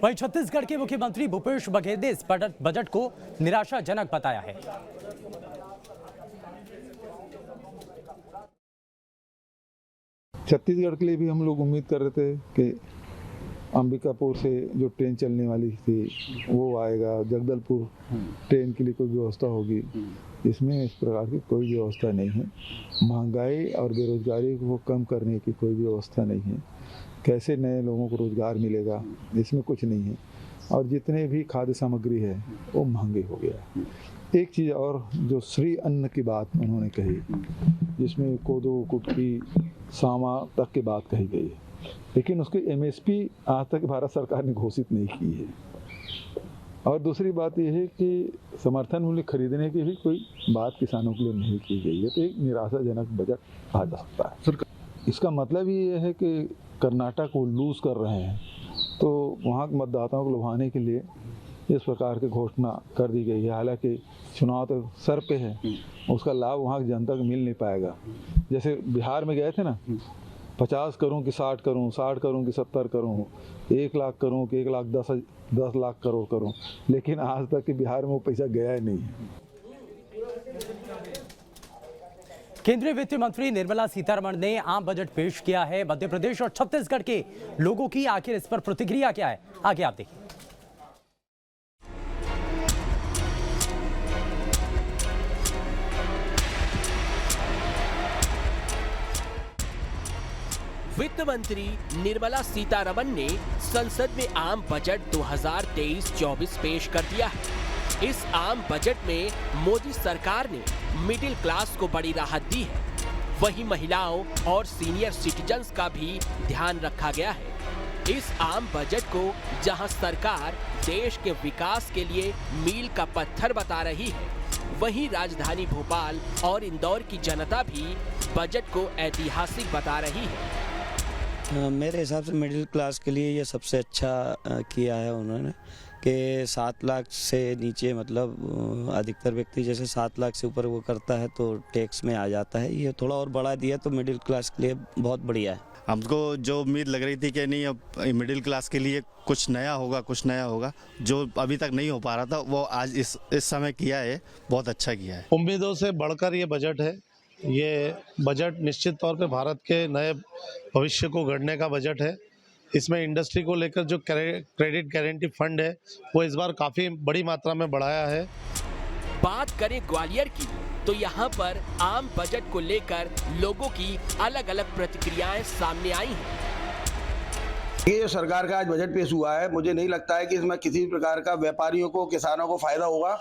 वहीं छत्तीसगढ़ के मुख्यमंत्री भूपेश बघेल ने इस बजट को निराशाजनक बताया है। छत्तीसगढ़ के लिए भी हम लोग उम्मीद कर रहे थे कि अंबिकापुर से जो ट्रेन चलने वाली थी वो आएगा, जगदलपुर ट्रेन के लिए कोई व्यवस्था होगी। इसमें इस प्रकार की कोई व्यवस्था नहीं है। महंगाई और बेरोजगारी को कम करने की कोई व्यवस्था नहीं है। कैसे नए लोगों को रोजगार मिलेगा, इसमें कुछ नहीं है। और जितने भी खाद्य सामग्री है वो महंगे हो गया। एक चीज़ और, जो श्री अन्न की बात उन्होंने कही, जिसमें कोदो, कुटकी, सामा तक की बात कही गई है, लेकिन उसकी MSP आज तक भारत सरकार ने घोषित नहीं की है। और दूसरी बात यह है कि समर्थन मूल्य खरीदने की भी कोई बात किसानों के लिए नहीं की गई है। तो एक निराशाजनक बजट कहा जा सकता है। इसका मतलब ये है कि कर्नाटक को लूज कर रहे हैं, तो वहाँ के मतदाताओं को लुभाने के लिए इस प्रकार की घोषणा कर दी गई है। हालांकि चुनाव तो सर पे है, उसका लाभ वहाँ की जनता को मिल नहीं पाएगा। जैसे बिहार में गए थे ना, 50 करूँ कि 60 करूँ, 60 करूँ कि 70 करूँ, 1 लाख करूँ कि 1,10 लाख करोड़ करूँ, लेकिन आज तक कि बिहार में वो पैसा गया ही नहीं है। केंद्रीय वित्त मंत्री निर्मला सीतारमण ने आम बजट पेश किया है। मध्य प्रदेश और छत्तीसगढ़ के लोगों की आखिर इस पर प्रतिक्रिया क्या है, आगे आप देखिए। वित्त मंत्री निर्मला सीतारमण ने संसद में आम बजट 2023-24 पेश कर दिया है। इस आम बजट में मोदी सरकार ने मिडिल क्लास को बड़ी राहत दी है। वहीं महिलाओं और सीनियर सिटीजन्स का भी ध्यान रखा गया है। इस आम बजट को जहां सरकार देश के विकास के लिए मील का पत्थर बता रही है, वहीं राजधानी भोपाल और इंदौर की जनता भी बजट को ऐतिहासिक बता रही है। मेरे हिसाब से मिडिल क्लास के लिए ये सबसे अच्छा किया है उन्होंने कि 7 लाख से नीचे, मतलब अधिकतर व्यक्ति जैसे 7 लाख से ऊपर वो करता है तो टैक्स में आ जाता है। ये थोड़ा और बढ़ा दिया तो मिडिल क्लास के लिए बहुत बढ़िया है। हमको जो उम्मीद लग रही थी कि नहीं अब मिडिल क्लास के लिए कुछ नया होगा, जो अभी तक नहीं हो पा रहा था वो आज इस समय किया है, बहुत अच्छा किया है। उम्मीदों से बढ़कर ये बजट है। ये बजट निश्चित तौर पे भारत के नए भविष्य को गढ़ने का बजट है। इसमें इंडस्ट्री को लेकर जो क्रेडिट गारंटी फंड है वो इस बार काफ़ी बड़ी मात्रा में बढ़ाया है। बात करें ग्वालियर की तो यहाँ पर आम बजट को लेकर लोगों की अलग अलग प्रतिक्रियाएं सामने आई हैं। ये जो सरकार का आज बजट पेश हुआ है, मुझे नहीं लगता है कि इसमें किसी प्रकार का व्यापारियों को, किसानों को फायदा होगा,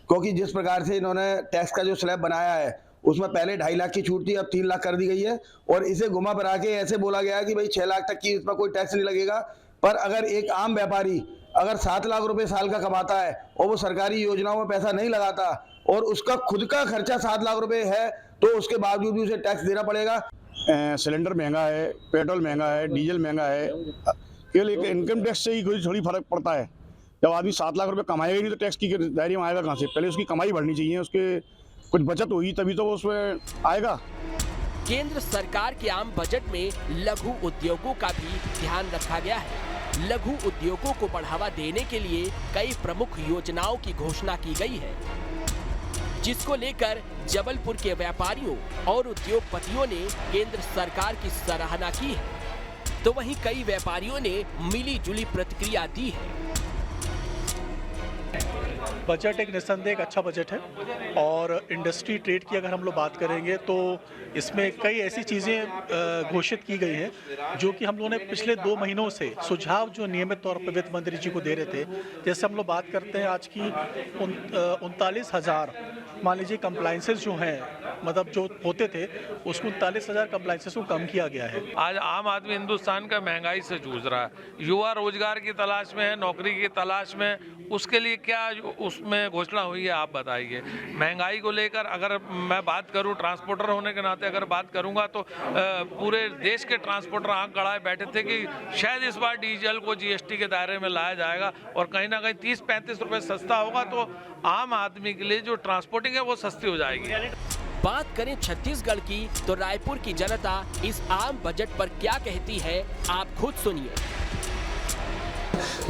क्योंकि जिस प्रकार से इन्होंने टैक्स का जो स्लैब बनाया है उसमें पहले 2.5 लाख की छूट थी, अब 3 लाख कर दी गई है। और इसे घुमा फिरा के ऐसे बोला गया है कि भाई 6 लाख तक की इसमें कोई टैक्स नहीं लगेगा। पर अगर एक आम व्यापारी अगर 7 लाख रुपए साल का कमाता है और वो सरकारी योजनाओं में पैसा नहीं लगाता और उसका खुद का खर्चा 7 लाख रुपए है, तो उसके बावजूद भी उसे टैक्स देना पड़ेगा। सिलेंडर महंगा है, पेट्रोल महंगा है, डीजल महंगा है। केवल एक इनकम टैक्स से ही थोड़ी फर्क पड़ता है। जब आदमी 7 लाख रुपए कमाएगा ही नहीं तो टैक्स की दायरे में आएगा कहाँ से? पहले उसकी कमाई बढ़नी चाहिए, उसके कुछ बचत होगी तभी तो उसमें आएगा। केंद्र सरकार के आम बजट में लघु उद्योगों का भी ध्यान रखा गया है। लघु उद्योगों को बढ़ावा देने के लिए कई प्रमुख योजनाओं की घोषणा की गई है, जिसको लेकर जबलपुर के व्यापारियों और उद्योगपतियों ने केंद्र सरकार की सराहना की है, तो वहीं कई व्यापारियों ने मिली जुली प्रतिक्रिया दी है। बजट एक निस्संदेह अच्छा बजट है और इंडस्ट्री ट्रेड की अगर हम लोग बात करेंगे तो इसमें कई ऐसी चीज़ें घोषित की गई हैं जो कि हम लोगों ने पिछले 2 महीनों से सुझाव जो नियमित तौर पर वित्त मंत्री जी को दे रहे थे। जैसे हम लोग बात करते हैं आज की 39,000 मान लीजिए कंप्लाइंसेस जो हैं, मतलब जो होते थे उसको 39,000 कंप्लाइंसेस को कम किया गया है। आज आम आदमी हिंदुस्तान का महंगाई से जूझ रहा है। युवा रोजगार की तलाश में है, नौकरी की तलाश में, उसके लिए क्या उसमें घोषणा हुई है आप बताइए। महंगाई को लेकर अगर मैं बात करूं, ट्रांसपोर्टर होने के नाते अगर बात करूंगा तो पूरे देश के ट्रांसपोर्टर आंख गड़ाए बैठे थे कि शायद इस बार डीजल को GST के दायरे में लाया जाएगा और कहीं ना कहीं 30-35 रुपए सस्ता होगा तो आम आदमी के लिए जो ट्रांसपोर्टिंग है वो सस्ती हो जाएगी। बात करें छत्तीसगढ़ की तो रायपुर की जनता इस आम बजट पर क्या कहती है, आप खुद सुनिए।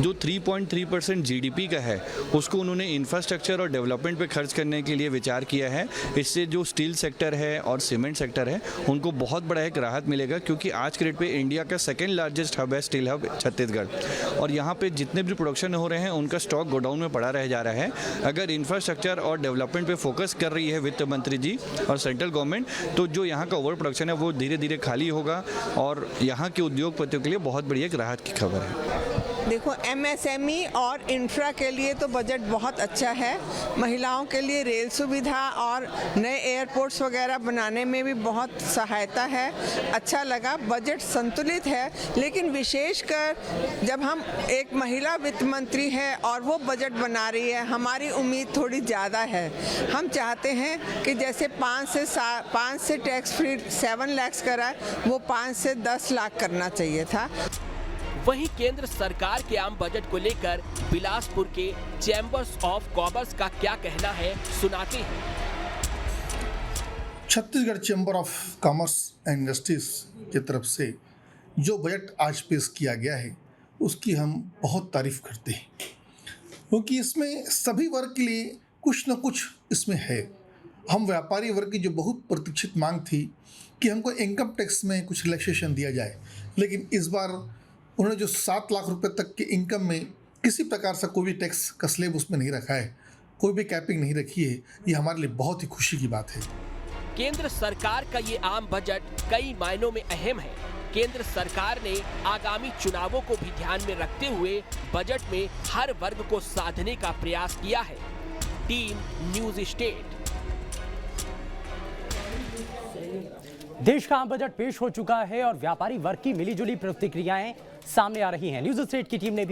जो 3.3% जीडीपी का है उसको उन्होंने इंफ्रास्ट्रक्चर और डेवलपमेंट पे खर्च करने के लिए विचार किया है। इससे जो स्टील सेक्टर है और सीमेंट सेक्टर है उनको बहुत बड़ा एक राहत मिलेगा, क्योंकि आज के रेट पे इंडिया का सेकेंड लार्जेस्ट हब है स्टील हब छत्तीसगढ़, और यहाँ पे जितने भी प्रोडक्शन हो रहे हैं उनका स्टॉक गोडाउन में पड़ा रह जा रहा है। अगर इंफ्रास्ट्रक्चर और डेवलपमेंट पे फोकस कर रही है वित्त मंत्री जी और सेंट्रल गवर्नमेंट, तो जो यहाँ का ओवर प्रोडक्शन है वो धीरे धीरे खाली होगा और यहाँ के उद्योगपतियों के लिए बहुत बड़ी एक राहत की खबर है। देखो, एमएसएमई और इंफ्रा के लिए तो बजट बहुत अच्छा है। महिलाओं के लिए रेल सुविधा और नए एयरपोर्ट्स वगैरह बनाने में भी बहुत सहायता है। अच्छा लगा, बजट संतुलित है, लेकिन विशेषकर जब हम एक महिला वित्त मंत्री है और वो बजट बना रही है, हमारी उम्मीद थोड़ी ज़्यादा है। हम चाहते हैं कि जैसे 5 से टैक्स फ्री 7 लाख कराए, वो 5 से 10 लाख करना चाहिए था। वहीं केंद्र सरकार के आम बजट को लेकर बिलासपुर के चैम्बर्स ऑफ कॉमर्स का क्या कहना है, सुनाते हैं। Chhattisgarh chamber of commerce and industries की तरफ से जो बजट आज पेश किया गया है उसकी हम बहुत तारीफ करते हैं, क्योंकि इसमें सभी वर्ग के लिए कुछ न कुछ इसमें है। हम व्यापारी वर्ग की जो बहुत प्रतीक्षित मांग थी कि हमको इनकम टैक्स में कुछ रिलैक्सेशन दिया जाए, लेकिन इस बार उन्होंने जो 7 लाख रुपए तक के इनकम में किसी प्रकार से कोई भी टैक्स का स्लैब उसमें नहीं रखा है, कोई भी कैपिंग नहीं रखी है, ये हमारे लिए बहुत ही खुशी की बात है। केंद्र सरकार का ये आम बजट कई मायनों में अहम है। केंद्र सरकार ने आगामी चुनावों को भी ध्यान में रखते हुए बजट में हर वर्ग को साधने का प्रयास किया है। Team news state. देश का आम बजट पेश हो चुका है और व्यापारी वर्ग की मिलीजुली प्रतिक्रियाएं सामने आ रही हैं। न्यूज स्टेट की टीम ने भी